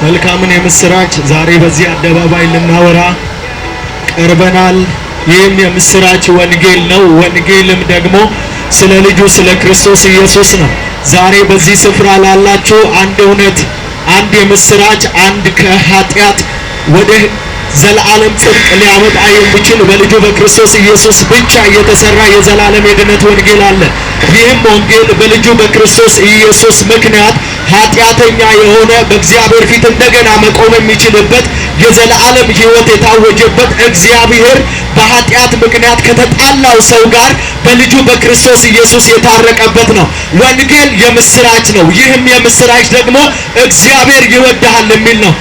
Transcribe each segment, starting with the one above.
መልካምን የምስራች ዛሬ በዚህ አደባባይ ልናወራ ቀርበናል። ይህም የምስራች ወንጌል ነው። ወንጌልም ደግሞ ስለ ልጁ ስለ ክርስቶስ ኢየሱስ ነው። ዛሬ በዚህ ስፍራ ላላችሁ አንድ እውነት፣ አንድ የምስራች፣ አንድ ከኃጢአት ወደ ዘላለም ጽድቅ ሊያመጣ የሚችል በልጁ በክርስቶስ ኢየሱስ ብቻ የተሰራ የዘላለም የድነት ወንጌል አለ። ይህም ወንጌል በልጁ በክርስቶስ ኢየሱስ ምክንያት ኃጢአተኛ የሆነ በእግዚአብሔር ፊት እንደገና መቆም የሚችልበት የዘላለም ሕይወት የታወጀበት እግዚአብሔር በኃጢአት ምክንያት ከተጣላው ሰው ጋር በልጁ በክርስቶስ ኢየሱስ የታረቀበት ነው። ወንጌል የምስራች ነው። ይህም የምስራች ደግሞ እግዚአብሔር ይወድሃል የሚል ነው።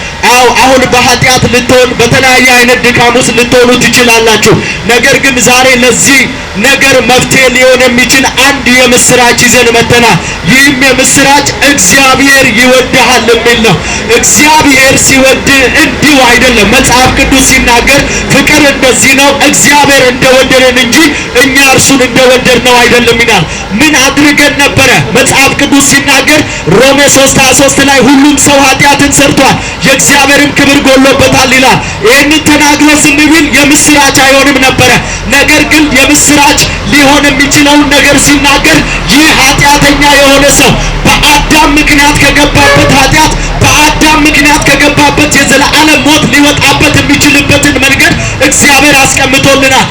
አሁን በኃጢአት ልትሆን በተለያየ አይነት ድካም ውስጥ ልትሆኑ ትችላላችሁ። ነገር ግን ዛሬ ለዚህ ነገር መፍትሄ ሊሆን የሚችል አንድ የምስራች ይዘን መጥተናል። ይህም የምስራች እግዚአብሔር ይወድሃል የሚል ነው። እግዚአብሔር ሲወድ እንዲሁ አይደለም። መጽሐፍ ቅዱስ ሲናገር ፍቅር እንደዚህ ነው፣ እግዚአብሔር እንደወደደን እንጂ እኛ እርሱን እንደወደድነው አይደለም ይላል። ምን አድርገን ነበረ? መጽሐፍ ቅዱስ ሲናገር ሮሜ 3:23 ላይ ሁሉም ሰው ኃጢአትን ሰርቷል የእግዚአብሔርም ክብር ጎሎበታል ይላል። ይህንን ተናግሮ ዝም ቢል የምስራች አይሆንም ነበረ። ነገር ግን የምስራች ሊሆን የሚችለውን ነገር ሲናገር ይህ ኃጢአተኛ የሆነ ሰው በአዳም ምክንያት ከገባበት ኃጢአት፣ በአዳም ምክንያት ከገባበት የዘላለም ሞት ሊወጣበት የሚችልበትን መንገድ እግዚአብሔር አስቀምጦልናል።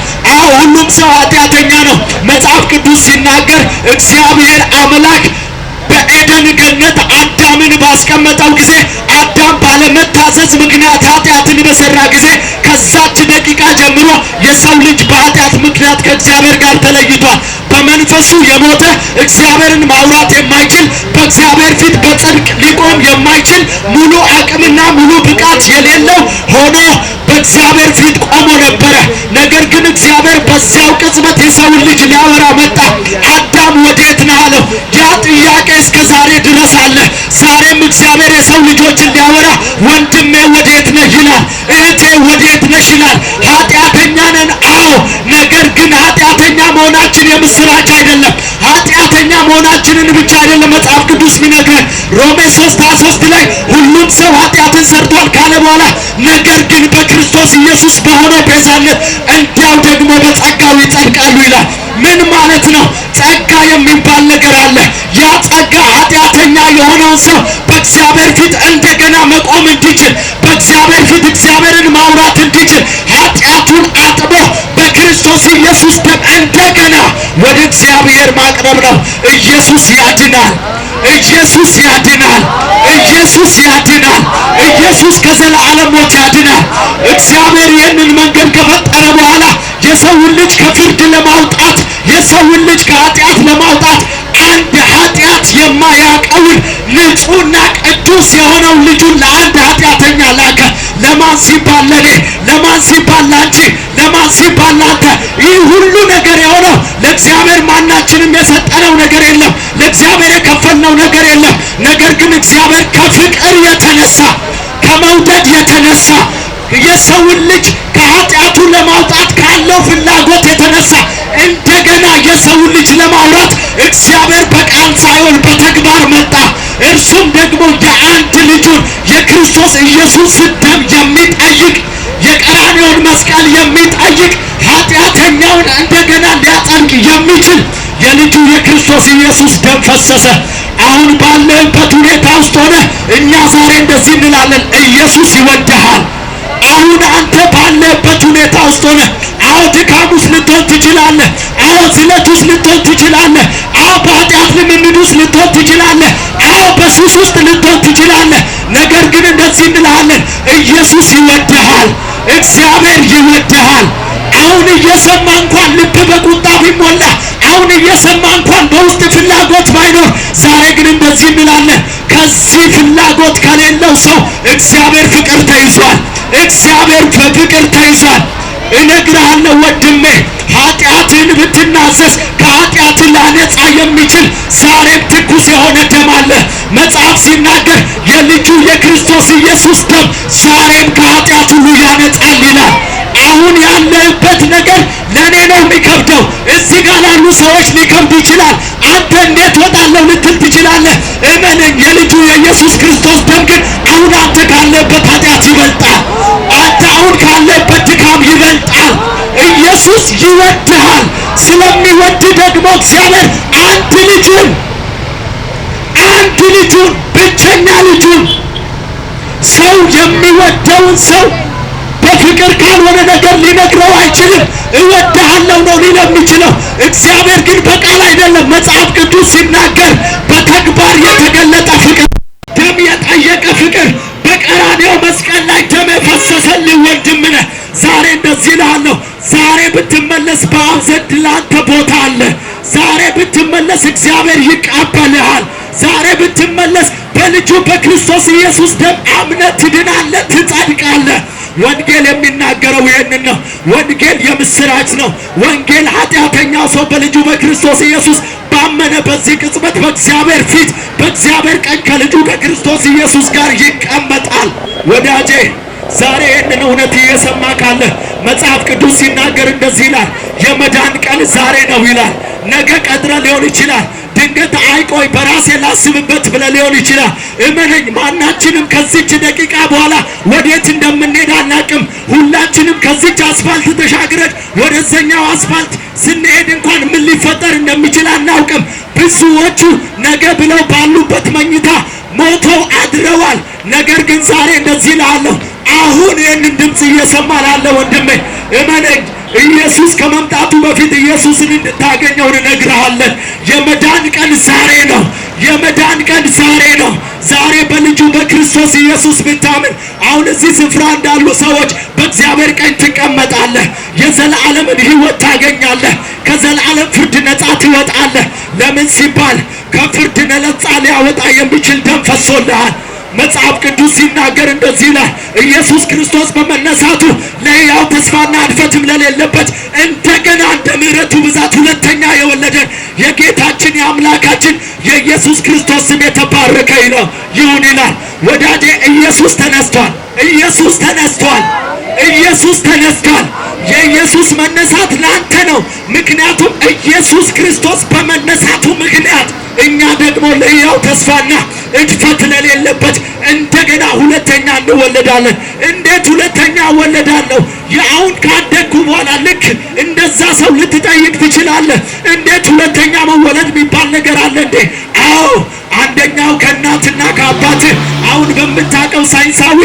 ሁሉም ሰው ኃጢአተኛ ነው። መጽሐፍ ቅዱስ ሲናገር እግዚአብሔር አምላክ በኤደን ገነት አዳምን ባስቀመጠው ጊዜ አዳም ባለመታዘዝ ምክንያት ኃጢአትን በሰራ ጊዜ ከዛች ደቂቃ ጀምሮ የሰው ልጅ በኃጢአት ምክንያት ከእግዚአብሔር ጋር ተለይቷል። በመንፈሱ የሞተ እግዚአብሔርን ማውራት የማይችል በእግዚአብሔር ፊት በጽድቅ ሊቆም የማይችል ሙሉ አቅምና ሙሉ ብቃት የሌለው ሆኖ በእግዚአብሔር ፊት ቆሞ ነበረ። ነገር ግን እግዚአብሔር በዚያው ቅጽበት የሰውን ልጅ ሊያወራ መጣ። አዳም ወዴት ነህ አለው። ያ ጥያቄ እስከ ዛሬ ድረስ አለ። ዛሬም እግዚአብሔር የሰው ልጆችን ሊያወራ ወንድሜ ወዴት ነህ ይላል። እህቴ ወዴት ነሽ ይላል። ኃጢአተኛ ነን፣ ነገር ግን ኃጢአተኛ መሆናችን የምስራች አይደለም። ኃጢአተኛ መሆናችንን ብቻ አይደለም መጽሐፍ ቅዱስ ሚነግረን። ሮሜ 3:23 ላይ ሁሉም ሰው ኃጢአትን ሰርቷል ካለ በኋላ ነገር ግን በክርስቶስ ኢየሱስ በሆነው ቤዛነት እንዲያው ደግሞ በጸጋው ይጸድቃሉ ይላል። ምን ማለት ነው? ጸጋ የሚባል ነገር አለ። ያ ጸጋ ኃጢአተኛ የሆነውን ሰው በእግዚአብሔር ፊት እንደገና መቆም እንዲችል፣ በእግዚአብሔር ፊት እግዚአብሔርን ማውራት እንዲችል፣ ኃጢአቱን አጥቦ በክርስቶስ ኢየሱስ ደም እንደገና ወደ እግዚአብሔር ማቅረብ ነው። ኢየሱስ ያድናል። ኢየሱስ ያድናል። ኢየሱስ ያድናል። ኢየሱስ ከዘላለም ሞት ያድናል። እግዚአብሔር ይህንን መንገድ ከፈጠረ በኋላ የሰውን ልጅ ከፍርድ ለማውጣት፣ የሰውን ልጅ ከኃጢአት ለማውጣት አንድ ኃጢአት የማያውቀውን ንጹሕና ቅዱስ የሆነው ልጁን ለአንድ ኃጢአተኛ ላከ። ለማን ሲባል? ለኔ። ለማን ሲባል? ላንቺ። ለማን ሲባል? ላንተ። ይህ ሁሉ ነገር የሆነው ለእግዚአብሔር ማናችንም የሰጠነው ነገር የለም። ለእግዚአብሔር የከፈልነው ነገር የለም። ነገር ግን እግዚአብሔር ከፍቅር የተነሳ ከመውደድ የተነሳ የሰውን ልጅ ከኃጢአቱ ለማውጣት ካለው ፍላጎት የተነሳ እንደገና የሰውን ልጅ ለማውራት እግዚአብሔር በቃል ሳይሆን በተግባር መጣ። እርሱም ደግሞ የአንድ ልጁን የክርስቶስ ኢየሱስ ደም የሚጠይቅ የቀራንዮውን መስቀል የሚጠይቅ ኃጢአተኛውን እንደገና ሊያጸድቅ የሚችል የልጁ የክርስቶስ ኢየሱስ ደም ፈሰሰ። አሁን ባለበት ሁኔታ ውስጥ ሆነ እኛ ዛሬ እንደዚህ እንላለን፣ ኢየሱስ ይወድሃል። አሁን አንተ ባለበት ሁኔታ ውስጥ ሆነ ድካም ውስጥ ልትሆን ትችላለህ። ዝለት ውስጥ ልትሆን ትችላለህ። በኃጢአት ልምምድ ውስጥ ልትሆን ትችላለህ። በሱስ ውስጥ ልትሆን ትችላለህ። ነገር ግን እንደዚህ እንላለን፣ ኢየሱስ ይወድሃል። እግዚአብሔር ይወድሃል። አሁን እየሰማ እንኳን ልብ በቁጣ ቢሞላ፣ አሁን እየሰማ እንኳን በውስጥ ፍላጎት ባይኖር፣ ዛሬ ግን እንደዚህ እንላለን፣ ከዚህ ፍላጎት ከሌለው ሰው እግዚአብሔር ፍቅር ተይዟል። እግዚአብሔር በፍቅር ተይዟል። እነግርሃለሁ ወንድሜ፣ ኃጢአትን ብትናዘዝ ከኃጢአት ላነጻ የሚችል ዛሬም ትኩስ የሆነ ደም አለ። መጽሐፍ ሲናገር በክርስቶስ ኢየሱስ ደም ዛሬም ከኃጢአት ሁሉ ያነጻል ይላል። አሁን ያለበት ነገር ለኔ ነው የሚከብደው። እዚህ ጋር ላሉ ሰዎች ሊከብድ ይችላል። አንተ እንዴት ወጣለሁ ልትል ትችላለህ። እመነኝ፣ የልጁ የኢየሱስ ክርስቶስ ደም ግን አሁን አንተ ካለበት ኃጢአት ይበልጣል። አንተ አሁን ካለበት ድካም ይበልጣል። ኢየሱስ ይወድሃል። ስለሚወድ ደግሞ እግዚአብሔር አንድ ልጁን ብቸኛ ልጁን ሰው የሚወደውን ሰው በፍቅር ካልሆነ ነገር ሊነግረው አይችልም። እወድሃለሁ ነው ሊል የሚችለው። እግዚአብሔር ግን በቃል አይደለም። መጽሐፍ ቅዱስ ሲናገር በተግባር የተገለጠ ፍቅር፣ ደም የጠየቀ ፍቅር፣ በቀራንዮው መስቀል ላይ ደም የፈሰሰልህ ወንድም ነህ። ዛሬ እንደዚህ እልሃለሁ፣ ዛሬ ብትመለስ በአብ ዘንድ ላንተ ቦታ አለ። ዛሬ ብትመለስ እግዚአብሔር ይቀበልሃል። ዛሬ ብትመለስ በልጁ በክርስቶስ ኢየሱስ ደም አምነህ ትድናለህ፣ ትጸድቃለህ። ወንጌል የሚናገረው ይህንን ነው። ወንጌል የምስራች ነው። ወንጌል ኃጢአተኛው ሰው በልጁ በክርስቶስ ኢየሱስ ባመነ በዚህ ቅጽበት በእግዚአብሔር ፊት በእግዚአብሔር ቀኝ ከልጁ ከክርስቶስ ኢየሱስ ጋር ይቀመጣል። ወዳጄ ዛሬ ይህንን እውነት እየሰማ ካለ መጽሐፍ ቅዱስ ሲናገር እንደዚህ ይላል፣ የመዳን ቀን ዛሬ ነው ይላል። ነገ ቀጥረ ሊሆን ይችላል። ድንገት አይቆይ በራሴ ላስብበት ብለ ሊሆን ይችላል። እመነኝ፣ ማናችንም ከዚች ደቂቃ በኋላ ወዴት እንደምንሄድ አናቅም። ሁላችንም ከዚች አስፋልት ተሻግረን ወደዛኛው አስፋልት ስንሄድ እንኳን ምን ሊፈጠር እንደሚችል አናውቅም። ብዙዎቹ ነገ ብለው ባሉበት መኝታ ሞተው አድረዋል። ነገር ግን ዛሬ እንደዚህ እልሃለሁ፣ አሁን ይህንን ድምፅ እየሰማ ላለ ወንድሜ እመነኝ፣ ኢየሱስ ከመምጣቱ በፊት ኢየሱስን እንድታገኘው እንነግርሃለን። የመዳን ቀን ዛሬ ነው። የመዳን ቀን ዛሬ ነው። ዛሬ በልጁ በክርስቶስ ኢየሱስ ብታምን አሁን እዚህ ስፍራ እንዳሉ ሰዎች በእግዚአብሔር ቀኝ ትቀመጣለህ። የዘላለምን ሕይወት ታገኛለህ። ከዘላለም ፍርድ ነፃ ትወጣለህ። ለምን ሲባል ከፍርድ ነፃ ሊያወጣ የሚችል ደም ፈሶልሃል። መጽሐፍ ቅዱስ ሲናገር እንደዚህ ይላል፣ ኢየሱስ ክርስቶስ በመነሳቱ ለሕያው ተስፋና እድፈትም ለሌለበት እንደገና እንደ ምሕረቱ ብዛት ሁለተኛ የወለደን የጌታችን የአምላካችን የኢየሱስ ክርስቶስ ስም የተባረከ ይሁን ይላል። ወዳጄ ኢየሱስ ተነስቷል። ኢየሱስ ተነስቷል። ኢየሱስ ተነስቷል። የኢየሱስ መነሳት ላንተ ነው። ምክንያቱም ኢየሱስ ክርስቶስ በመነሳቱ ምክንያት እኛ ደግሞ ለሕያው ተስፋና እድፈት ለሌለበት እንደገና ሁለተኛ እንወለዳለን። እንዴት ሁለተኛ እወለዳለሁ? የአሁን ካደግኩ በኋላ ልክ እንደዛ ሰው ልትጠይቅ ትችላለህ። እንዴት ሁለተኛ መወለድ የሚባል ነገር አለ እንዴ? አዎ፣ አንደኛው ከእናትና ከአባትህ አሁን በምታውቀው ሳይንሳዊ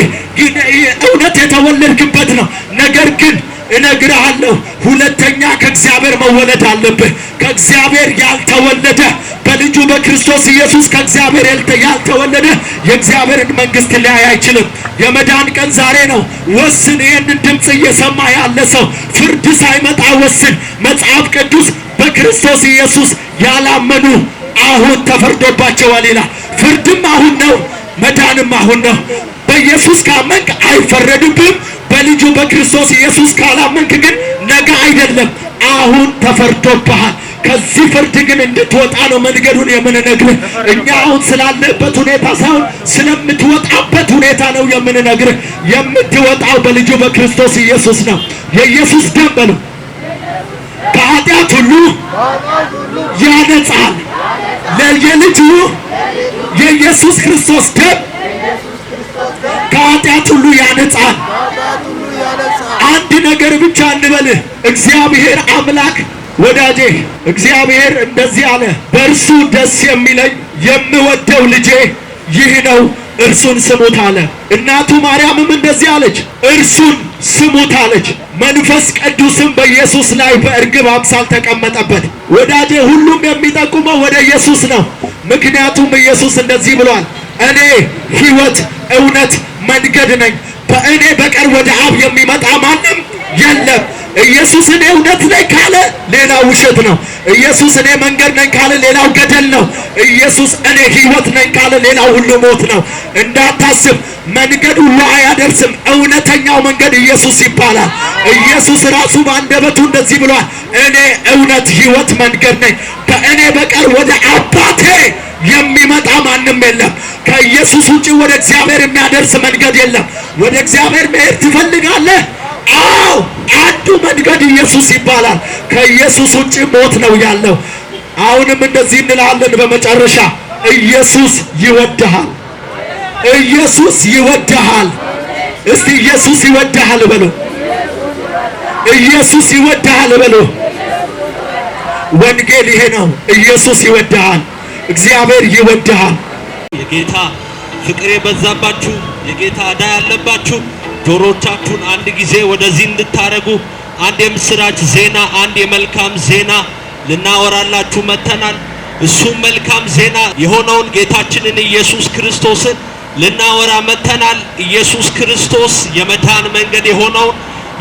እውነት የተወለድክበት ነው። ነገር ግን እነግርሃለሁ፣ ሁለተኛ ከእግዚአብሔር መወለድ አለብህ። ከእግዚአብሔር ያልተወለደ በልጁ በክርስቶስ ኢየሱስ ከእግዚአብሔር ያልተወለደ የእግዚአብሔርን መንግሥት ሊያይ አይችልም። የመዳን ቀን ዛሬ ነው። ወስን። ይህንን ድምፅ እየሰማ ያለ ሰው ፍርድ ሳይመጣ ወስን። መጽሐፍ ቅዱስ በክርስቶስ ኢየሱስ ያላመኑ አሁን ተፈርዶባቸዋል ይላል። ፍርድም አሁን ነው፣ መዳንም አሁን ነው። በኢየሱስ ካመንክ አይፈረድብህም። በልጁ በክርስቶስ ኢየሱስ ካላመንክ ግን ነገ አይደለም፣ አሁን ተፈርዶብሃል። ከዚህ ፍርድ ግን እንድትወጣ ነው መንገዱን የምንነግርህ። እኛ አሁን ስላለበት ሁኔታ ሳይሆን ስለምትወጣበት ሁኔታ ነው የምንነግርህ። የምትወጣው በልጁ በክርስቶስ ኢየሱስ ነው። የኢየሱስ ደም በሉ ከኃጢአት ሁሉ ያነጻል። ለየልጁ የኢየሱስ ክርስቶስ ደም ከኃጢአት ሁሉ ያነጻል። አንድ ነገር ብቻ እንበልህ፣ እግዚአብሔር አምላክ ወዳጄ እግዚአብሔር እንደዚህ አለ፣ በእርሱ ደስ የሚለኝ የምወደው ልጄ ይህ ነው፣ እርሱን ስሙት አለ። እናቱ ማርያምም እንደዚህ አለች፣ እርሱን ስሙት አለች። መንፈስ ቅዱስም በኢየሱስ ላይ በእርግብ አምሳል ተቀመጠበት። ወዳጄ ሁሉም የሚጠቁመው ወደ ኢየሱስ ነው። ምክንያቱም ኢየሱስ እንደዚህ ብሏል፣ እኔ ሕይወት እውነት መንገድ ነኝ፣ በእኔ በቀር ወደ አብ የሚመጣ ማንም የለም። ኢየሱስ እኔ እውነት ነኝ ካለ ሌላው ውሸት ነው። ኢየሱስ እኔ መንገድ ነኝ ካለ ሌላው ገደል ነው። ኢየሱስ እኔ ሕይወት ነኝ ካለ ሌላው ሁሉ ሞት ነው። እንዳታስብ፣ መንገድ ሁሉ አያደርስም። እውነተኛው መንገድ ኢየሱስ ይባላል። ኢየሱስ ራሱ በአንደበቱ እንደዚህ ብሏል፣ እኔ እውነት ሕይወት መንገድ ነኝ፣ በእኔ በቀር ወደ አባቴ የሚመጣ ማንም የለም። ከኢየሱስ ውጪ ወደ እግዚአብሔር የሚያደርስ መንገድ የለም። ወደ እግዚአብሔር መሄድ ትፈልጋለህ? አዎ፣ አንዱ መንገድ ኢየሱስ ይባላል። ከኢየሱስ ውጪ ሞት ነው ያለው። አሁንም እንደዚህ እንላለን በመጨረሻ ኢየሱስ ይወድሃል። ኢየሱስ ይወድሃል። እስቲ ኢየሱስ ይወድሃል በሉ። ኢየሱስ ይወድሃል በሉ። ወንጌል ይሄ ነው። ኢየሱስ ይወድሃል። እግዚአብሔር ይወድሃል። የጌታ ፍቅር የበዛባችሁ የጌታ ዕዳ ያለባችሁ ጆሮቻችሁን አንድ ጊዜ ወደዚህ እንድታረጉ አንድ የምስራች ዜና፣ አንድ የመልካም ዜና ልናወራላችሁ መተናል። እሱም መልካም ዜና የሆነውን ጌታችንን ኢየሱስ ክርስቶስን ልናወራ መተናል። ኢየሱስ ክርስቶስ የመዳን መንገድ የሆነውን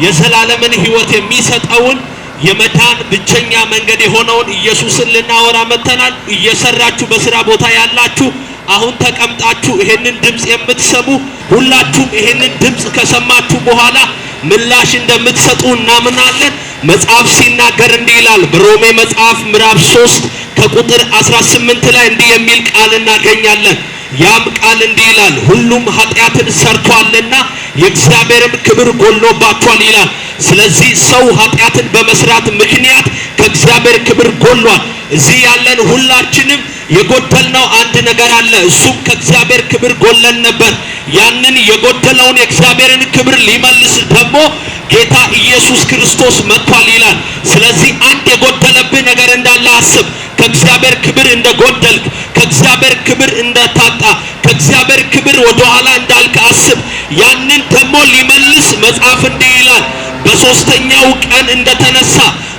የዘላለምን ሕይወት የሚሰጠውን የመዳን ብቸኛ መንገድ የሆነውን ኢየሱስን ልናወራ መተናል። እየሰራችሁ በስራ ቦታ ያላችሁ አሁን ተቀምጣችሁ ይሄንን ድምጽ የምትሰሙ ሁላችሁም ይሄንን ድምጽ ከሰማችሁ በኋላ ምላሽ እንደምትሰጡ እናምናለን። መጽሐፍ ሲናገር እንዲህ ይላል። በሮሜ መጽሐፍ ምዕራፍ 3 ከቁጥር 18 ላይ እንዲህ የሚል ቃል እናገኛለን። ያም ቃል እንዲህ ይላል፣ ሁሉም ኃጢአትን ሰርቷልና የእግዚአብሔርም ክብር ጎሎባቸዋል ይላል። ስለዚህ ሰው ኃጢአትን በመስራት ምክንያት ከእግዚአብሔር ክብር ጎሏል። እዚህ ያለን ሁላችንም የጎደልነው አንድ ነገር አለ። እሱም ከእግዚአብሔር ክብር ጎለን ነበር። ያንን የጎደለውን የእግዚአብሔርን ክብር ሊመልስ ደግሞ ጌታ ኢየሱስ ክርስቶስ መጥቷል ይላል። ስለዚህ አንድ የጎደለብህ ነገር እንዳለ አስብ። ከእግዚአብሔር ክብር እንደጎደልክ፣ ከእግዚአብሔር ክብር እንደታጣ፣ ከእግዚአብሔር ክብር ወደ ኋላ እንዳልክ አስብ። ያንን ደግሞ ሊመልስ መጽሐፍ እንዲህ ይላል፣ በሶስተኛው ቀን እንደተነሳ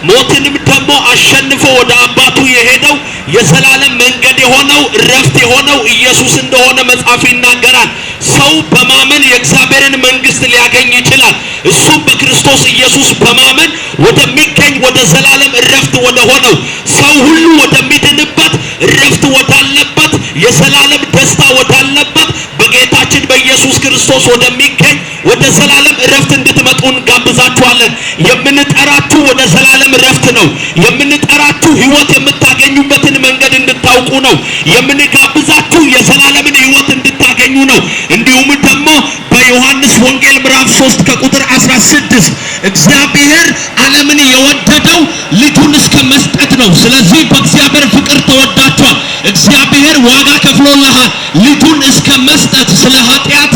ሞትንም ደግሞ አሸንፎ ወደ አባቱ የሄደው የዘላለም መንገድ የሆነው እረፍት የሆነው ኢየሱስ እንደሆነ መጽሐፍ ይናገራል። ሰው በማመን የእግዚአብሔርን መንግስት ሊያገኝ ይችላል። እሱም በክርስቶስ ኢየሱስ በማመን ወደሚገኝ ወደ ዘላለም እረፍት ወደ ሆነው ሰው ሁሉ ወደሚድንበት እረፍት ወዳለበት የዘላለም ደስታ ወዳለበት በጌታችን በኢየሱስ ክርስቶስ ወደሚገኝ ወደ ዘላለም እረፍት እንድትመጡ እንጋብዛችኋለን። የምንጠራችሁ ወደ ዘላለም እረፍት ነው። የምንጠራችሁ ሕይወት የምታገኙበትን መንገድ እንድታውቁ ነው። የምንጋብዛችሁ የዘላለምን ሕይወት እንድታገኙ ነው። እንዲሁም ደግሞ በዮሐንስ ወንጌል ምዕራፍ 3 ከቁጥር 16 እግዚአብሔር ዓለምን የወደደው ልጁን እስከ መስጠት ነው። ስለዚህ በእግዚአብሔር ፍቅር ተወዳችኋል። እግዚአብሔር ዋጋ ከፍሎልሃል። ልጁን እስከ መስጠት ስለ ኃጢአት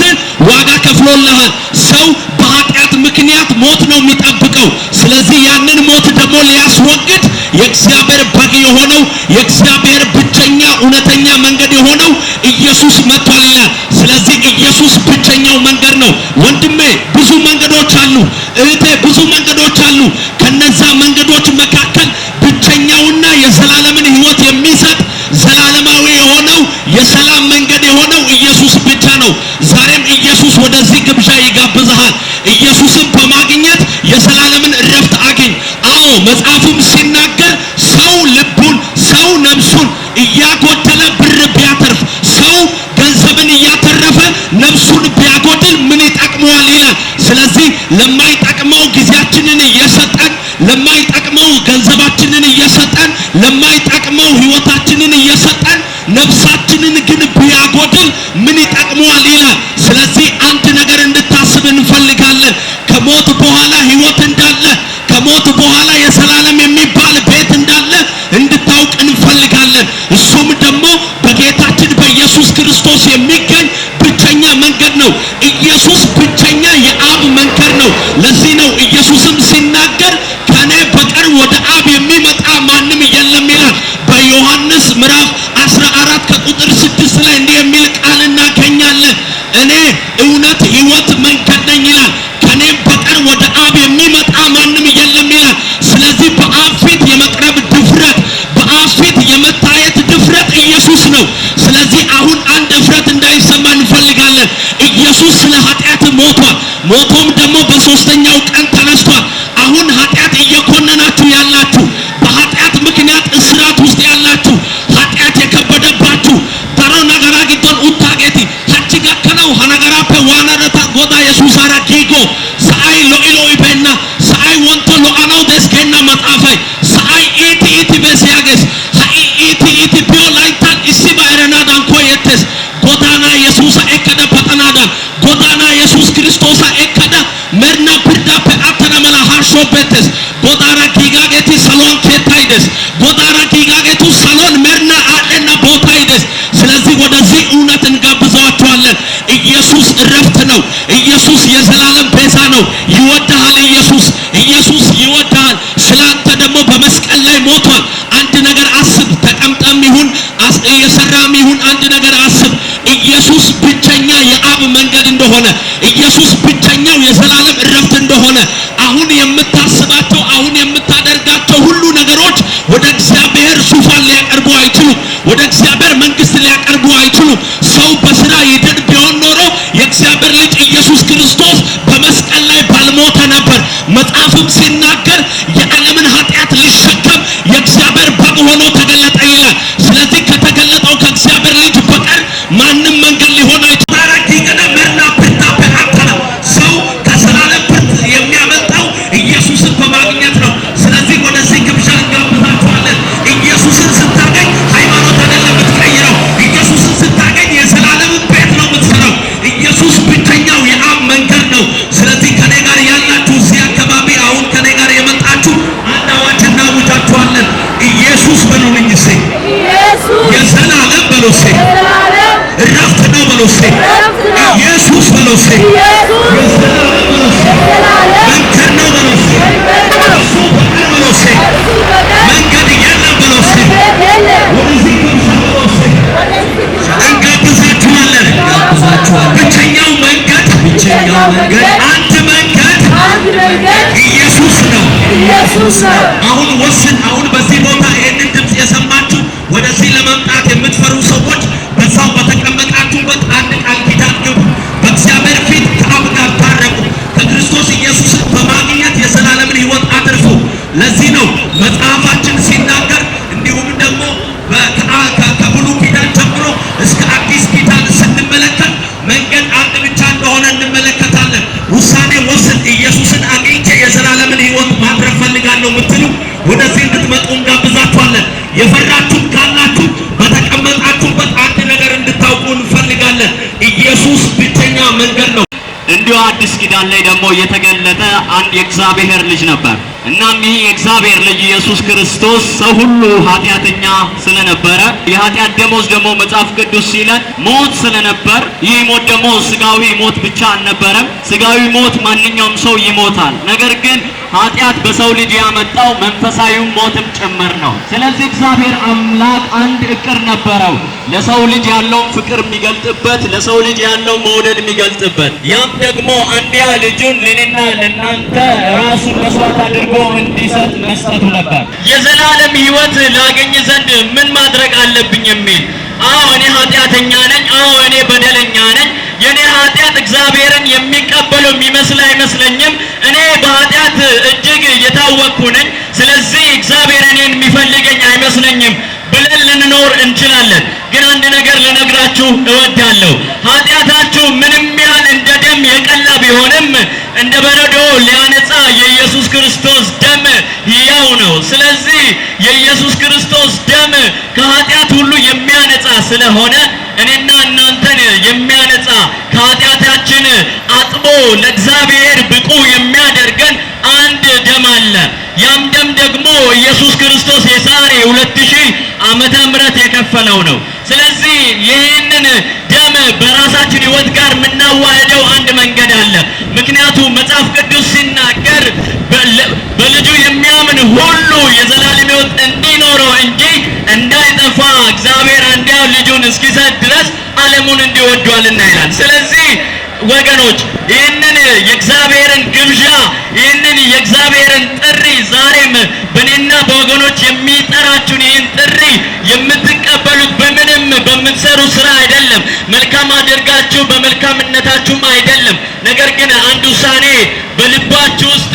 ዋጋ ከፍሎልሃል። ሰው በኃጢአት ምክንያት ሞት ነው የሚጠብቀው። ስለዚህ ያንን ሞት ደግሞ ሊያስወግድ የእግዚአብሔር በግ የሆነው የእግዚአብሔር ብቸኛ እውነተኛ መንገድ የሆነው ኢየሱስ መጥቷል ይላል። ስለዚህ ኢየሱስ ብቸኛው መንገድ ነው። ወንድሜ ብዙ መንገዶች አሉ፣ እህቴ ብዙ መንገዶች አሉ። ከነዛ መንገዶች መካከል ብቸኛውና የዘላለምን ሕይወት የሚሰጥ ዘላለማዊ የሆነው የሰላም መንገድ የሆነው ኢየሱስ ብቻ ነው። ዛሬም ኢየሱስ ወደዚህ ግብዣ ይጋብዝሃል። ኢየሱስን በማግኘት የዘላለምን እረፍት አግኝ። አዎ መጽሐፉም ሲናገር ሰው ልቡን ሰው ነፍሱን እያጎደለ ብር ቢያተርፍ ሰው ገንዘብን እያተረፈ ነፍሱን ቢያጎድል ምን ይጠቅመዋል ይላል። ስለዚህ ለማይጠቅመው ጊዜያችንን እየሰጠን ለማይጠቅመው ገንዘባችንን እየሰጠን ለማይጠቅመው ሕይወታችንን እየሰጠን ነፍሳችንን ግን ቢያጎድል ምን ይጠቅመዋል ይላል። ስለዚህ አንድ ነገር እንድታስብ እንፈልጋለን። ከሞት በኋላ ሕይወት እንዳለ፣ ከሞት በኋላ የዘላለም የሚባል ቤት እንዳለ እንድታውቅ እንፈልጋለን። እሱም ደግሞ በጌታችን በኢየሱስ ክርስቶስ የሚገኝ ብቸኛ መንገድ ነው። ኢየሱስ ብቸኛ የአብ መንገድ ነው። ለዚህ ነው ኢየሱስም ሲናገር ከኔ በቀር ወደ አብ የሚመጣ ማንም የለም ይላል። በዮሐንስ ምዕራፍ 14 ከቁጥር 6 ላይ እንዲህ የሚል ቃል እናገኛለን። እኔ እውነት ሕይወት መንገድ ነኝ ይላል። ከኔም በቀር ወደ አብ የሚመጣ ማንም የለም ይላል። ስለዚህ በአብ ፊት የመቅረብ ድፍረት፣ በአብ ፊት የመታየት ድፍረት ኢየሱስ ነው። ስለዚህ አሁን አንድ እፍረት እንዳይሰማ እንፈልጋለን። ኢየሱስ ስለ ኃጢአት ሞቷል። ሞቶም ደግሞ በሶስተኛው ቀን ተነስቷል። አሁን ኃጢአት እየኮነናችሁ ያላችሁ፣ በኃጢአት ምክንያት እስራት ውስጥ ያላችሁ፣ ኃጢአት የከበደባችሁ ተሮ ነገራ ጊዶን ኡታጌቲ ሀቺ ገከነው ሀነገራፔ ዋነረታ ጎዳ የሱስ አራጊጎ ሰአይ ሎኢሎ ይበና ሰአይ ወንቶ ሎአናው ደስኬና መጣፋይ ሰአይ ኢቲ ኢቲ በሲያገስ ሀይ ኢቲ ኢቲ ቢዮ ላይታን እሲ ባይረና ዳንኮ የተስ ጎዳና ክርስቶስ ኤከደ ፈተናዳን ጎዳና ኢየሱስ ክርስቶስ ኤከደ መርና ብርዳ ፐአተና መላ ሃርሾ ቤተስ ጎዳና ጊጋጌቲ ሰሎን ኬታይደስ ጎዳና ጊጋጌቱ ሰሎን መርና አለና ቦታይደስ። ስለዚህ ወደዚህ እውነት እንጋብዛችኋለን። ኢየሱስ እረፍት ነው። ኢየሱስ የዘላለም ቤዛ ነው። ይወድሃል። ኢየሱስ ይወድሃል። ስላንተ ደግሞ በመስቀል ላይ ሞቷል። አንድ ነገር አስብ። ተቀምጠም ይሁን እየሰራም ይሁን አንድ ነገር አስብ። ኢየሱስ ብቸኛ የአብ መንገድ እንደሆነ፣ ኢየሱስ ብቸኛው የዘላለም እረፍት እንደሆነ፣ አሁን የምታስባቸው አሁን የምታደርጋቸው ሁሉ ነገሮች ወደ እግዚአብሔር ዙፋን ሊያቀርቡ አይችሉም። ወደ እግዚአብሔር መንግስት ሊያቀርቡ አይችሉም። ሰው በስራ ይድን ቢሆን ኖሮ የእግዚአብሔር ልጅ ኢየሱስ ክርስቶስ በመስቀል ላይ ባልሞተ ነበር። መጽሐፍም ሲናገር የዓለምን ኃጢአት ሊሸከም የእግዚአብሔር በግ ሆኖ ተገለጠ ይላል። ስለዚህ ከተገለጠው ከእግዚአብሔር ልጅ በቀር ማንም መንገድ ሊሆን አይችልም። ሰው ከዘላለም ፍርድ የሚያመልጠው ኢየሱስን በማግኘት ነው። ስለዚህ ወደዚህ ግብዣ እንጋብዛችኋለን። ኢየሱስን ስታገኝ ሃይማኖት አይደለም የምትቀይረው። ኢየሱስን ስታገኝ የዘላለም ቤት ነው የምትሰራው። ኢየሱስ ብቸኛው የአብ መንገድ ነው። ስለዚህ ከኔ ጋር ያላችሁ እዚህ አካባቢ አሁን ከኔ ጋር የመጣችሁ አንድ አዋጅ እናውጃችኋለን። ኢየሱስ በሉልኝ እስኪ። የዘላለም በሉ እስኪ። እረፍት ነው በሉ እስኪ። ኢየሱስ በሉ እስኪ። የዘላለም በሉ እስኪ። መንገድ ነው በሉ እስኪ። እሱ በቀር በሉ እስኪ። መንገድ የለም በሉ እስኪ። ወደዚህ ግብዣ በሉ እስኪ። እንጋብዛችኋለን። ብቸኛው መንገድ አንድ መንገድ ኢየሱስ ነው። አሁን ወስን። አሁን በዚህ ቦታ ይህንን ድምፅ የሰማችሁ ወደዚህ ለመምጣት የምትፈሩ ሰዎች በዛው በተቀመጣችሁበት አንድ ቃል ኪዳን ግቡ። በእግዚአብሔር ፊት ከአብ ጋር ታረቁ። ከክርስቶስ ኢየሱስን በማግኘት የዘላለምን ሕይወት አትርፉ። ለዚህ ነው መጽሐፋችን ሲናገር እንዲሁም ደግሞ ከብሉይ ኪዳን ጀምሮ እስከ አዲስ ኪዳን ስንመለከት መንገድ አንድ ብቻ እንደሆነ እንመለከታለን። ውሳኔ ወስን። ኢየሱስን አግኝቼ የዘላለምን ሕይወት ማትረፍ ፈልጋለሁ የምትሉ ወደዚህ እንድትመጡ እንጋብዛችኋለን። የፈራችሁም ካላችሁ በተቀመጣችሁበት አንድ ነገር እንድታውቁ እንፈልጋለን። ኢየሱስ ብቸኛ መንገድ ነው። እንዲሁ አዲስ ኪዳን ላይ ደግሞ የተገለጠ አንድ የእግዚአብሔር ልጅ ነበር። እናም ይህ የእግዚአብሔር ልጅ ኢየሱስ ክርስቶስ ሰው ሁሉ ኃጢአተኛ ስለነበረ የኃጢአት ደሞዝ ደግሞ መጽሐፍ ቅዱስ ሲለን ሞት ስለነበር ይህ ሞት ደግሞ ስጋዊ ሞት ብቻ አልነበረም። ስጋዊ ሞት ማንኛውም ሰው ይሞታል። ነገር ግን ኃጢአት በሰው ልጅ ያመጣው መንፈሳዊ ሞትም ጭምር ነው። ስለዚህ እግዚአብሔር አምላክ አንድ እቅድ ነበረው፣ ለሰው ልጅ ያለው ፍቅር የሚገልጥበት፣ ለሰው ልጅ ያለው መውደድ የሚገልጥበት። ያም ደግሞ አንድያ ልጁን ለኔና ለናንተ ራሱን መስዋዕት አድርጎ እንዲሰጥ መስጠቱ ነበር። የዘላለም ሕይወት ላገኝ ዘንድ ምን ማድረግ አለብኝ የሚል አዎ እኔ ኃጢአተኛ ነኝ፣ አዎ እኔ በደለኛ ነኝ። የኔ ኃጢአት እግዚአብሔርን የሚቀበለው የሚመስል አይመስለኝም። እኔ በኃጢአት እጅግ የታወቅኩ ነኝ። ስለዚህ እግዚአብሔር እኔን የሚፈልገኝ አይመስለኝም ብለን ልንኖር እንችላለን። ግን አንድ ነገር ልነግራችሁ እወዳለሁ። ኃጢአታችሁ ምንም ያህል እንደ ደም የቀላ ቢሆንም እንደ በረዶ ሊያነጻ የኢየሱስ ክርስቶስ ደም ሕያው ነው። ስለዚህ የኢየሱስ ክርስቶስ ደም ከኃጢአት ሁሉ የሚያነጻ ስለሆነ እኔና እናንተን የሚያነጻ ከኃጢአታችን አጥቦ ለእግዚአብሔር ብቁ የሚያደርገን አንድ ደም አለ። ያም ደም ደግሞ ኢየሱስ ክርስቶስ የዛሬ 2000 ዓመተ ምህረት የከፈለው ነው። ስለዚህ ይህንን ደም በራሳችን ሕይወት ጋር የምናዋህደው አንድ መንገድ አለ። ምክንያቱም መጽሐፍ ቅዱስ ሲናገር በልጁ የሚያምን ሁሉ የዘላለም ሕይወት እንዲኖረው እንጂ እንዳይጠፋ እግዚአብሔር አንድያ ልጁን እስኪሰጥ ድረስ ዓለሙን እንዲወዷልና ይላል። ስለዚህ ወገኖች ይህንን የእግዚአብሔርን ግብዣ ይህንን የእግዚአብሔርን ጥሪ ዛሬም በእኔና በወገኖች የሚጠራችሁን ይህን ጥሪ የምትቀበሉት በምንም በምትሰሩ ስራ አይደለም፣ መልካም አድርጋችሁ በመልካምነታችሁም አይደለም። ነገር ግን አንድ ውሳኔ በልባችሁ ውስጥ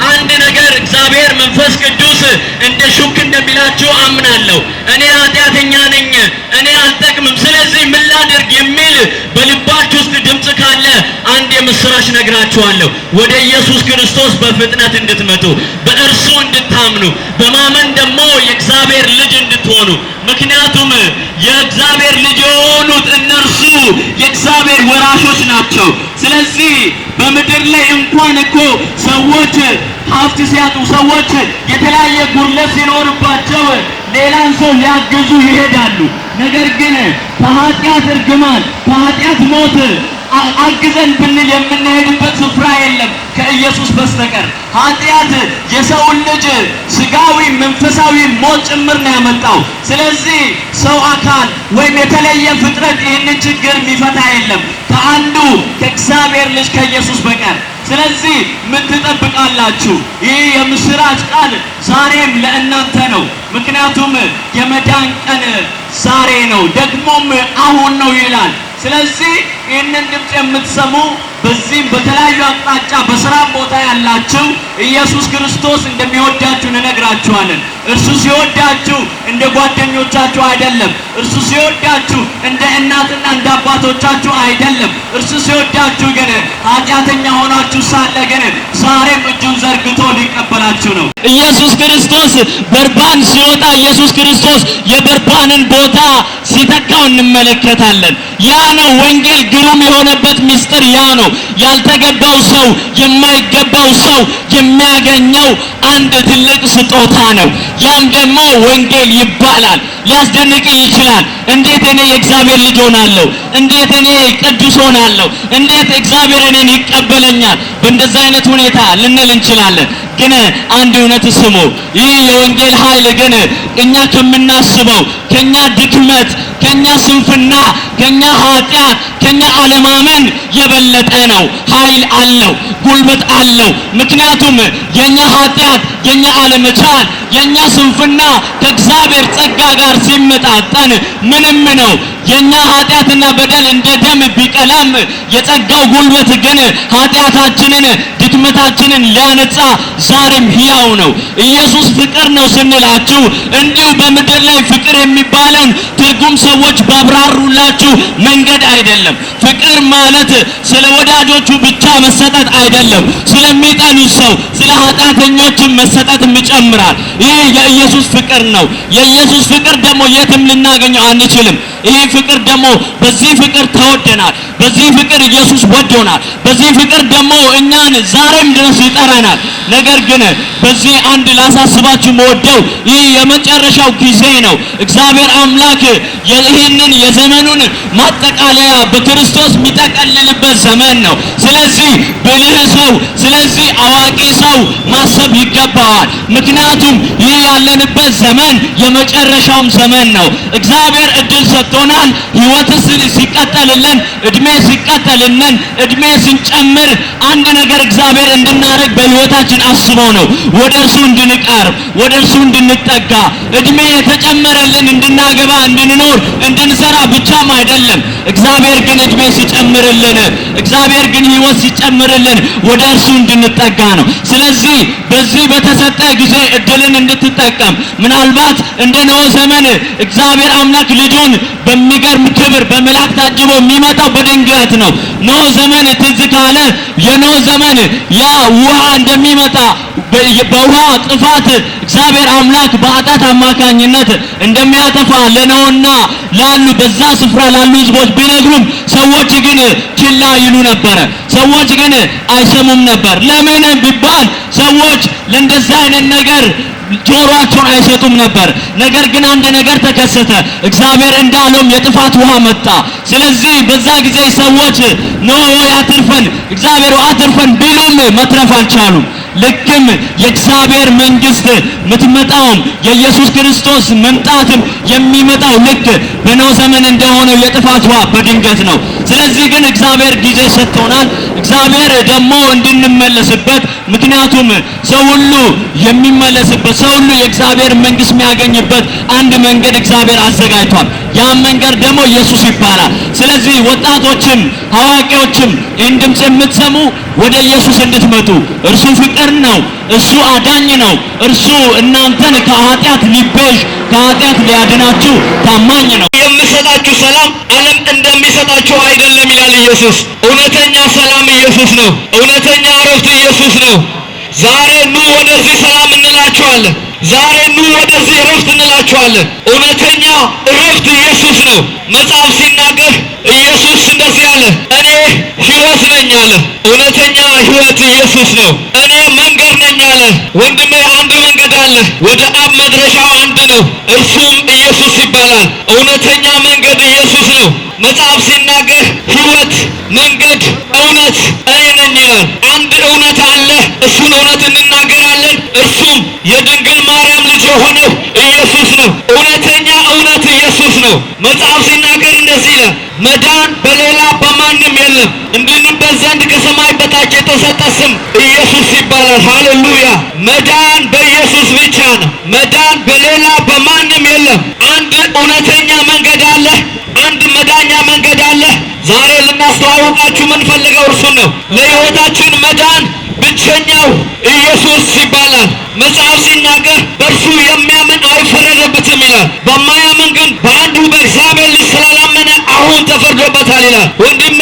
አንድ ነገር እግዚአብሔር መንፈስ ቅዱስ እንደ ሹክ እንደሚላችሁ አምናለሁ። እኔ ኃጢአተኛ ነኝ፣ እኔ አልጠቅምም፣ ስለዚህ ምን ላድርግ የሚል በልባችሁ ውስጥ ድምፅ ካለ አንድ የምስራች ነግራችኋለሁ። ወደ ኢየሱስ ክርስቶስ በፍጥነት እንድትመጡ፣ በእርሱ እንድታምኑ፣ በማመን ደግሞ የእግዚአብሔር ልጅ እንድትሆኑ። ምክንያቱም የእግዚአብሔር ልጅ የሆኑት እነርሱ የእግዚአብሔር አላቸው። ስለዚህ በምድር ላይ እንኳን እኮ ሰዎች ሀብት ሲያጡ፣ ሰዎች የተለያየ ጉድለት ሲኖርባቸው ሌላን ሰው ሊያግዙ ይሄዳሉ። ነገር ግን ከኃጢአት እርግማን ከኃጢአት ሞት አግዘን ብንል የምንሄድበት ስፍራ የለም ከኢየሱስ በስተቀር። ኃጢአት የሰውን ልጅ ስጋዊ መንፈሳዊ ሞት ጭምር ነው ያመጣው። ስለዚህ ሰው አካል ወይም የተለየ ፍጥረት ይህንን ችግር የሚፈታ የለም ከአንዱ ከእግዚአብሔር ልጅ ከኢየሱስ በቀር። ስለዚህ ምን ትጠብቃላችሁ? ይህ የምስራች ቃል ዛሬም ለእናንተ ነው። ምክንያቱም የመዳን ቀን ዛሬ ነው፣ ደግሞም አሁን ነው ይላል። ስለዚህ ይህንን ድምፅ የምትሰሙ በዚህም በተለያዩ አቅጣጫ በስራ ቦታ ያላችሁ ኢየሱስ ክርስቶስ እንደሚወዳችሁ እንነግራችኋለን። እርሱ ሲወዳችሁ እንደ ጓደኞቻችሁ አይደለም። እርሱ ሲወዳችሁ እንደ እናትና እንደ አባቶቻችሁ አይደለም። እርሱ ሲወዳችሁ ግን ኃጢአተኛ ሆናችሁ ሳለ ግን ዛሬም እጁን ዘርግቶ ሊቀበላችሁ ነው። ኢየሱስ ክርስቶስ በርባን ሲወጣ ኢየሱስ ክርስቶስ የበርባንን ቦታ ሲተካው እንመለከታለን። ያ ነው ወንጌል ግሩም የሆነበት ምስጢር ያ ነው። ያልተገባው ሰው የማይገባው ሰው የሚያገኘው አንድ ትልቅ ስጦታ ነው። ያም ደግሞ ወንጌል ይባላል። ሊያስደንቅ ይችላል። እንዴት እኔ የእግዚአብሔር ልጅ ሆናለሁ? እንዴት እኔ ቅዱስ ሆናለሁ? እንዴት እግዚአብሔር እኔን ይቀበለኛል? በእንደዛ አይነት ሁኔታ ልንል እንችላለን። ግን አንድ እውነት ስሙ። ይህ የወንጌል ኃይል ግን እኛ ከምናስበው ከኛ ድክመት፣ ከኛ ስንፍና፣ ከኛ ኃጢአት፣ ከኛ አለማመን የበለጠ ነው። ኃይል አለው፣ ጉልበት አለው። ምክንያቱም የኛ ኃጢአት፣ የኛ አለመቻል፣ የኛ ስንፍና ከእግዚአብሔር ጸጋ ጋር ሲመጣጠን ምንም ነው። የኛ ኃጢአትና በደል እንደ ደም ቢቀላም የጸጋው ጉልበት ግን ኃጢአታችንን ድክመታችንን ሊያነጻ ዛሬም ሕያው ነው። ኢየሱስ ፍቅር ነው ስንላችሁ እንዲሁ በምድር ላይ ፍቅር የሚባለውን ትርጉም ሰዎች ባብራሩላችሁ መንገድ አይደለም። ፍቅር ማለት ስለ ወዳጆቹ ብቻ መሰጠት አይደለም። ስለሚጠሉ ሰው ስለ ኃጢአተኞችም መሰጠትም ይጨምራል። ይህ የኢየሱስ ፍቅር ነው። የኢየሱስ ፍቅር ደግሞ የትም ልናገኘው አንችልም። ይህ ፍቅር ደግሞ በዚህ ፍቅር ተወደናል። በዚህ ፍቅር ኢየሱስ ወዶናል። በዚህ ፍቅር ደግሞ እኛን ዛሬም ድረስ ይጠራናል። ነገር ግን በዚህ አንድ ላሳስባችሁ መወደው ይህ የመጨረሻው ጊዜ ነው። እግዚአብሔር አምላክ ይህንን የዘመኑን ማጠቃለያ በክርስቶስ የሚጠቀልልበት ዘመን ነው። ስለዚህ ብልህ ሰው፣ ስለዚህ አዋቂ ሰው ማሰብ ይገባዋል። ምክንያቱም ይህ ያለንበት ዘመን የመጨረሻውም ዘመን ነው። እግዚአብሔር እድል ሰጥቶናል። ሕይወት ሲቀጠልልን፣ እድሜ ሲቀጠልልን፣ እድሜ ስንጨምር አንድ ነገር እግዚአብሔር እንድናደርግ በሕይወታችን አስቦ ነው። ወደ እርሱ እንድንቀርብ፣ ወደ እርሱ እንድንጠጋ፣ እድሜ የተጨመረልን እንድናገባ፣ እንድንኖር፣ እንድንሰራ ብቻም አይደለም። እግዚአብሔር ግን እድሜ ሲጨምርልን፣ እግዚአብሔር ግን ሕይወት ሲጨምርልን ወደ እርሱ እንድንጠጋ ነው። ስለዚህ በዚህ በተሰጠ ጊዜ እድልን እንድትጠቀም ምናልባት እንደ ኖህ ዘመን እግዚአብሔር አምላክ ልጁን በሚገርም ክብር በመላእክት ታጅቦ የሚመጣው በድንገት ነው። ኖህ ዘመን ትዝ ካለ የኖህ ዘመን ያ ውሃ እንደሚመጣ በውሃ ጥፋት እግዚአብሔር አምላክ በኃጢአት አማካኝነት እንደሚያጠፋ ለኖህና ላሉ በዛ ስፍራ ላሉ ሕዝቦች ቢነግሩም ሰዎች ግን ችላ ይሉ ነበረ። ሰዎች ግን አይሰሙም ነበር። ለምን ቢባል ሰዎች ለእንደዛ አይነት ነገር ጆሮአቸውን አይሰጡም ነበር። ነገር ግን አንድ ነገር ተከሰተ። እግዚአብሔር እንዳለውም የጥፋት ውሃ መጣ። ስለዚህ በዛ ጊዜ ሰዎች ኖህ ሆይ አትርፈን፣ እግዚአብሔር አትርፈን ቢሉም መትረፍ አልቻሉም። ልክም የእግዚአብሔር መንግስት የምትመጣውም የኢየሱስ ክርስቶስ መምጣትም የሚመጣው ልክ በኖህ ዘመን እንደሆነው የጥፋት ውሃ በድንገት ነው። ስለዚህ ግን እግዚአብሔር ጊዜ ሰጥቶናል። እግዚአብሔር ደግሞ እንድንመለስበት፣ ምክንያቱም ሰው ሁሉ የሚመለስበት፣ ሰው ሁሉ የእግዚአብሔር መንግስት የሚያገኝበት አንድ መንገድ እግዚአብሔር አዘጋጅቷል። ያ መንገድ ደግሞ ኢየሱስ ይባላል። ስለዚህ ወጣቶችም አዋቂዎችም ይህን ድምፅ የምትሰሙ ወደ ኢየሱስ እንድትመጡ፣ እርሱ ፍቅር ነው፣ እሱ አዳኝ ነው፣ እርሱ እናንተን ከኃጢአት ሊቤዥ ከኃጢአት ሊያድናችሁ ታማኝ ነው። የምሰጣችሁ ሰላም ዓለም እንደሚሰጣችሁ አይደለም ይላል ኢየሱስ። እውነተኛ ሰላም ኢየሱስ ነው። እውነተኛ እረፍት ኢየሱስ ነው። ዛሬ ኑ ወደዚህ ሰላም እንላችኋለን። ዛሬ ኑ ወደዚህ እረፍት እንላችኋለን። እውነተኛ እረፍት ኢየሱስ ነው። መጽሐፍ ሲናገር ኢየሱስ እንደዚህ አለ፣ እኔ ነኝ አለ። እውነተኛ ሕይወት ኢየሱስ ነው። እኔ መንገድ ነኝ አለ። ወንድሜ አንድ መንገድ አለ። ወደ አብ መድረሻው አንድ ነው። እርሱም ኢየሱስ ይባላል። እውነተኛ መንገድ ኢየሱስ ነው። መጽሐፍ ሲናገር ሕይወት፣ መንገድ፣ እውነት እኔ ነኝ ይላል። አንድ እውነት አለ። እሱን እውነት እንናገራለን። እርሱም የድንግል ማርያም ልጅ የሆነው ኢየሱስ ነው። እውነተኛ እውነት ኢየሱስ ነው። መጽሐፍ ሲናገር እንደዚህ ይላል፣ መዳን በሌላ በማንም የለም፣ እንድንበት ዘንድ ከሰማይ በታች የተሰጠ ስም ኢየሱስ ይባላል። ሃሌሉያ! መዳን በኢየሱስ ብቻ ነው። መዳን በሌላ በማንም የለም። አንድ እውነተኛ መንገድ አለ። አንድ መዳኛ መንገድ አለ። ዛሬ ልናስተዋውቃችሁ የምንፈልገው እርሱን ነው። ለሕይወታችን መዳን ብቸኛው ኢየሱስ ይባላል። መጽሐፍ ሲናገር በእርሱ የሚያምን አይፈረድበትም ይላል። በማያምን ግን በአንዱ በእግዚአብሔር ልጅ ስላላመነ አሁን ተፈርዶበታል ይላል። ወንድሜ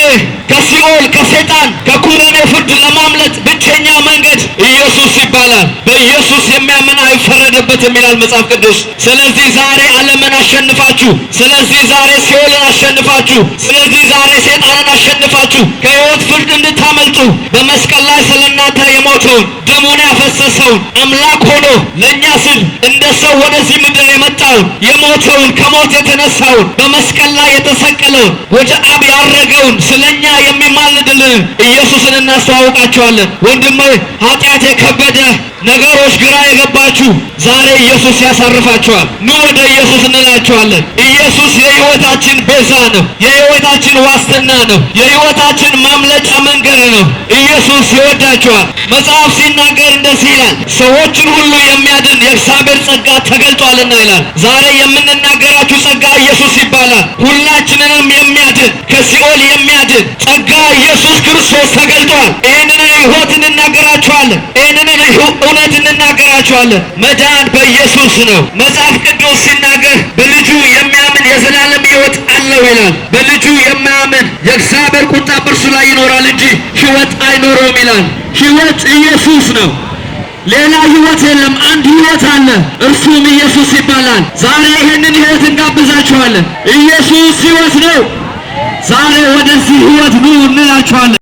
ከሲኦል ከሰይጣን ከኩነኔ ፍርድ ለማምለጥ ብቸኛ መንገድ ኢየሱስ ይባላል። በኢየሱስ የሚያምን አይፈረድበትም ይላል መጽሐፍ ቅዱስ። ስለዚህ ዛሬ ዓለምን አሸንፋችሁ፣ ስለዚህ ዛሬ ሲኦልን አሸንፋችሁ፣ ስለዚህ ዛሬ ሰይጣንን አሸንፋችሁ ከሕይወት ፍርድ እንድታመልጡ በመስቀል ላይ ስለእናንተ የሞተውን ደሙን ያፈሰሰውን አምላክ ሆኖ ለእኛ ስል እንደ ሰው ወደዚህ ምድር የመጣውን የሞተውን ከሞት የተነሳውን በመስቀል ላይ የተሰቀለውን ወደ አብ ያረገውን ስለኛ የሚማልድልን ኢየሱስን እናስተዋውቃቸዋለን። ወንድሜ ኃጢአት የከበደ ነገሮች ግራ የገባችሁ ዛሬ ኢየሱስ ያሳርፋቸዋል። ኑ ወደ ኢየሱስ እንላቸዋለን። ኢየሱስ የሕይወታችን ቤዛ ነው። የሕይወታችን ዋስትና ነው። የሕይወታችን ማምለጫ መንገድ ነው። ኢየሱስ ይወዳቸዋል። መጽሐፍ ሲናገር እንደዚህ ይላል፣ ሰዎችን ሁሉ የሚያድን የእግዚአብሔር ጸጋ ተገልጧልና ይላል። ዛሬ የምንናገራችሁ ጸጋ ኢየሱስ ይባላል። ሁላችንንም የሚያድን ከሲኦል የሚያድን ጸጋ ኢየሱስ ክርስቶስ ተገልጧል። ይህንን ሕይወት እንናገራችኋለን። ይህንን እውነት እንናገራችኋለን። መዳን በኢየሱስ ነው። መጽሐፍ ቅዱስ ሲናገር በልጁ የሚያምን የዘላለም ሕይወት አለው ይላል። በልጁ የማያምን የእግዚአብሔር ቁጣ በእርሱ ላይ ይኖራል እንጂ ሕይወት አይኖረውም ይላል። ሕይወት ኢየሱስ ነው። ሌላ ሕይወት የለም። አንድ ሕይወት አለ፣ እርሱም ኢየሱስ ይባላል። ዛሬ ይህንን ሕይወት እንጋብዛችኋለን። ኢየሱስ ሕይወት ነው። ዛሬ ወደዚህ ሕይወት ኑ እንላችኋለን።